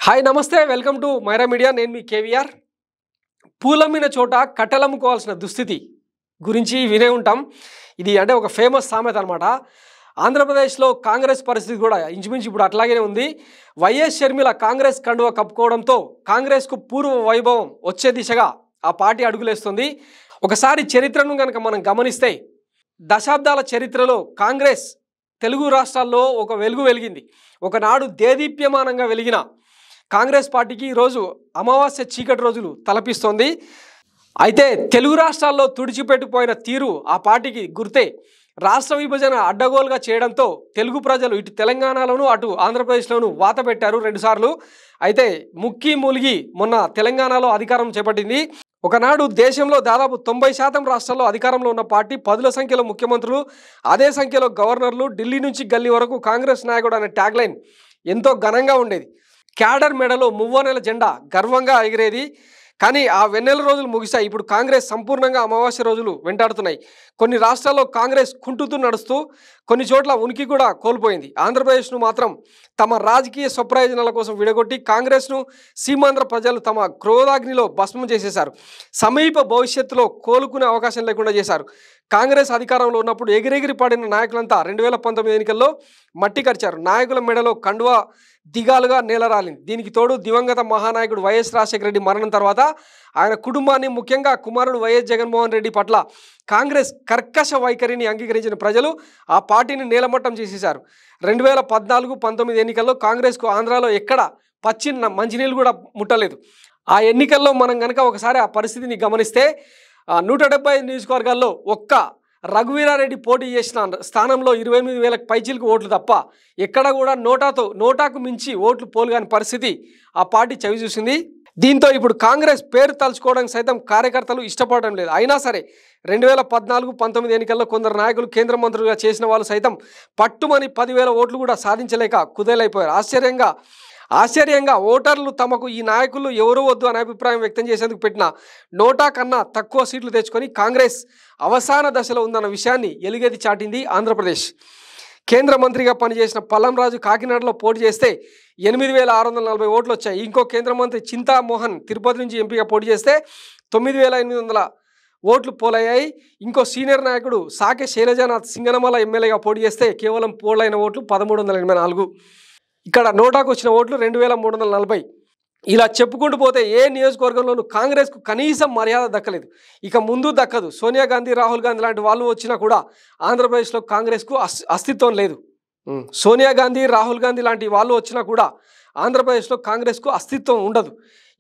Hi నమస్తే welcome to Myra media. నేను మీ కేవీఆర్. పూలమ్మిన చోట కట్టెలమ్ముకోవాల్సిన దుస్థితి గురించి వినే ఉంటాం. ఇది అంటే ఒక ఫేమస్ సామెత అనమాట. ఆంధ్రప్రదేశ్లో కాంగ్రెస్ పరిస్థితి కూడా ఇంచుమించు ఇప్పుడు అట్లాగే ఉంది. వైఎస్ షర్మిల కాంగ్రెస్ కండువ కప్పుకోవడంతో కాంగ్రెస్కు పూర్వ వైభవం వచ్చే దిశగా ఆ పార్టీ అడుగులేస్తుంది. ఒకసారి చరిత్రను కనుక మనం గమనిస్తే దశాబ్దాల చరిత్రలో కాంగ్రెస్ తెలుగు రాష్ట్రాల్లో ఒక వెలుగు వెలిగింది. ఒకనాడు దేదీప్యమానంగా వెలిగిన కాంగ్రెస్ పార్టీకి ఈరోజు అమావాస్య చీకటి రోజులు తలపిస్తోంది. అయితే తెలుగు రాష్ట్రాల్లో తుడిచిపెట్టుపోయిన తీరు ఆ పార్టీకి గుర్తే. రాష్ట్ర విభజన అడ్డగోలుగా చేయడంతో తెలుగు ప్రజలు ఇటు తెలంగాణలోను అటు ఆంధ్రప్రదేశ్లోను వాత పెట్టారు రెండుసార్లు. అయితే ముక్కి మూలిగి మొన్న తెలంగాణలో అధికారం చేపట్టింది. ఒకనాడు దేశంలో దాదాపు 90% రాష్ట్రాల్లో అధికారంలో ఉన్న పార్టీ, 10ల సంఖ్యలో ముఖ్యమంత్రులు, అదే సంఖ్యలో గవర్నర్లు, ఢిల్లీ నుంచి గల్లీ వరకు కాంగ్రెస్ నాయకుడు అనే ట్యాగ్లైన్ ఎంతో ఘనంగా ఉండేది. క్యాడర్ మెడలో మువ్వనెల జెండా గర్వంగా ఎగిరేది. కానీ ఆ వెన్నెల రోజులు ముగిశాయి. ఇప్పుడు కాంగ్రెస్ సంపూర్ణంగా అమావాస్య రోజులు వెంటాడుతున్నాయి. కొన్ని రాష్ట్రాల్లో కాంగ్రెస్ కుంటుతూ నడుస్తూ కొన్ని చోట్ల ఉనికి కూడా కోల్పోయింది. ఆంధ్రప్రదేశ్ను మాత్రం తమ రాజకీయ స్వప్రయోజనాల కోసం విడగొట్టి కాంగ్రెస్ను సీమాంధ్ర ప్రజలు తమ క్రోధాగ్నిలో భస్మం చేసేశారు. సమీప భవిష్యత్తులో కోలుకునే అవకాశం లేకుండా చేశారు. కాంగ్రెస్ అధికారంలో ఉన్నప్పుడు ఎగిరెగిరి పడిన నాయకులంతా 2019 ఎన్నికల్లో మట్టి కరిచారు. నాయకుల మెడలో కండువా దిగాలుగా నేలరాలింది. దీనికి తోడు దివంగత మహానాయకుడు వైఎస్ రాజశేఖర రెడ్డి మరణం తర్వాత ఆయన కుటుంబాన్ని, ముఖ్యంగా కుమారుడు వైఎస్ జగన్మోహన్ రెడ్డి పట్ల కాంగ్రెస్ కర్కశ వైఖరిని అంగీకరించిన ప్రజలు ఆ పార్టీని నేలమట్టం చేసేశారు. 2014-19 ఎన్నికల్లో కాంగ్రెస్కు ఆంధ్రాలో ఎక్కడ మంచినీళ్ళు కూడా ముట్టలేదు. ఆ ఎన్నికల్లో మనం కనుక ఒకసారి ఆ పరిస్థితిని గమనిస్తే 175 నియోజకవర్గాల్లో ఒక్క రఘువీరారెడ్డి పోటీ చేసిన స్థానంలో 28,000 పైచీలకు ఓట్లు తప్ప ఎక్కడ కూడా నోటాకు మించి ఓట్లు పోలుగాని పరిస్థితి ఆ పార్టీ చవి చూసింది. దీంతో ఇప్పుడు కాంగ్రెస్ పేరు తలుచుకోవడానికి సైతం కార్యకర్తలు ఇష్టపడడం లేదు. అయినా సరే 2014-19 ఎన్నికల్లో కొందరు నాయకులు, కేంద్ర మంత్రులుగా చేసిన వాళ్ళు సైతం పట్టుమని 10,000 ఓట్లు కూడా సాధించలేక కుదేలైపోయారు. ఆశ్చర్యంగా ఓటర్లు తమకు ఈ నాయకులు ఎవరూ వద్దు అనే అభిప్రాయం వ్యక్తం చేసేందుకు పెట్టిన నోటా కన్నా తక్కువ సీట్లు తెచ్చుకొని కాంగ్రెస్ అవసాన దశలో ఉందన్న విషయాన్ని ఎలుగెత్తి చాటింది ఆంధ్రప్రదేశ్. కేంద్ర మంత్రిగా పనిచేసిన పల్లంరాజు కాకినాడలో పోటీ చేస్తే 8,640 ఓట్లు వచ్చాయి. ఇంకో కేంద్ర మంత్రి చింతామోహన్ తిరుపతి నుంచి ఎంపీగా పోటీ చేస్తే 9,800 ఓట్లు పోలయ్యాయి. ఇంకో సీనియర్ నాయకుడు సాకే శైలజానాథ్ సింగనమల ఎమ్మెల్యేగా పోటీ చేస్తే కేవలం పోలైన ఓట్లు 1,384. ఇక్కడ నోటాకు వచ్చిన ఓట్లు 2,340. ఇలా చెప్పుకుంటూ పోతే ఏ నియోజకవర్గంలోనూ కాంగ్రెస్కు కనీసం మర్యాద దక్కలేదు, ఇక ముందు దక్కదు. సోనియా గాంధీ, రాహుల్ గాంధీ లాంటి వాళ్ళు వచ్చినా కూడా ఆంధ్రప్రదేశ్లో కాంగ్రెస్కు అస్తిత్వం లేదు. సోనియా గాంధీ, రాహుల్ గాంధీ లాంటి వాళ్ళు వచ్చినా కూడా ఆంధ్రప్రదేశ్లో కాంగ్రెస్కు అస్తిత్వం ఉండదు.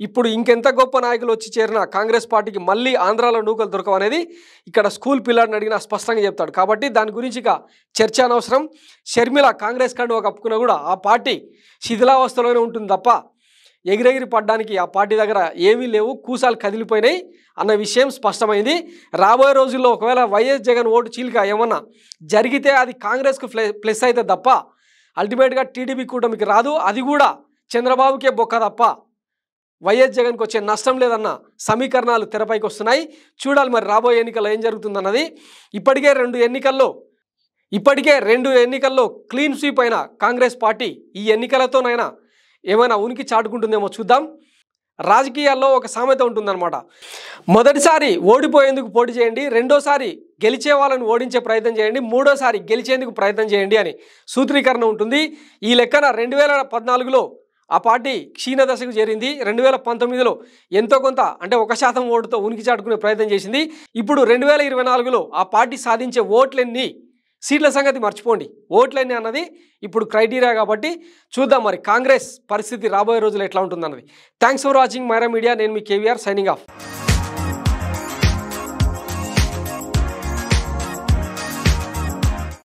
ఇప్పుడు ఇంకెంత గొప్ప నాయకులు వచ్చి చేరిన కాంగ్రెస్ పార్టీకి మళ్ళీ ఆంధ్రాలో నూకలు దొరకవనేది ఇక్కడ స్కూల్ పిల్లాడిని అడిగినా స్పష్టంగా చెప్తాడు. కాబట్టి దాని గురించి ఇక చర్చ అనవసరం. షర్మిల కాంగ్రెస్ కండువా కప్పుకున్నా కూడా ఆ పార్టీ శిథిలావస్థలోనే ఉంటుంది తప్ప ఎగిరెగిరి పడ్డానికి ఆ పార్టీ దగ్గర ఏమీ లేవు. కూసాలు కదిలిపోయినాయి అన్న విషయం స్పష్టమైంది. రాబోయే రోజుల్లో ఒకవేళ వైఎస్ జగన్ ఓటు చీలిక ఏమన్నా జరిగితే అది కాంగ్రెస్కు ప్లస్ అయితే తప్ప అల్టిమేట్గా టీడీపీ కూటమికి రాదు. అది కూడా చంద్రబాబుకే బొక్క తప్ప వైఎస్ జగన్కి వచ్చే నష్టం లేదన్న సమీకరణాలు తెరపైకి వస్తున్నాయి. చూడాలి మరి రాబోయే ఎన్నికల్లో ఏం జరుగుతుందన్నది. ఇప్పటికే రెండు ఎన్నికల్లో క్లీన్ స్వీప్ అయిన కాంగ్రెస్ పార్టీ ఈ ఎన్నికలతోనైనా ఏమైనా ఉనికి చాటుకుంటుందేమో చూద్దాం. రాజకీయాల్లో ఒక సామెత ఉంటుందన్నమాట. మొదటిసారి ఓడిపోయేందుకు పోటీ చేయండి, రెండోసారి గెలిచే వాళ్ళని ఓడించే ప్రయత్నం చేయండి, మూడోసారి గెలిచేందుకు ప్రయత్నం చేయండి అని సూత్రీకరణ ఉంటుంది. ఈ లెక్కన 2014లో ఆ పార్టీ క్షీణదశకు చేరింది. 2019లో ఎంతో కొంత అంటే 1% ఓటుతో ఉనికి చాటుకునే ప్రయత్నం చేసింది. ఇప్పుడు 2024లో ఆ పార్టీ సాధించే ఓట్లెన్ని, సీట్ల సంగతి మర్చిపోండి, ఓట్లెన్ని అన్నది ఇప్పుడు క్రైటీరియా. కాబట్టి చూద్దాం మరి కాంగ్రెస్ పరిస్థితి రాబోయే రోజులు ఎట్లా ఉంటుందన్నది. Thanks for watching Myra media. నేను మీ కేవీఆర్, సైనింగ్ ఆఫ్.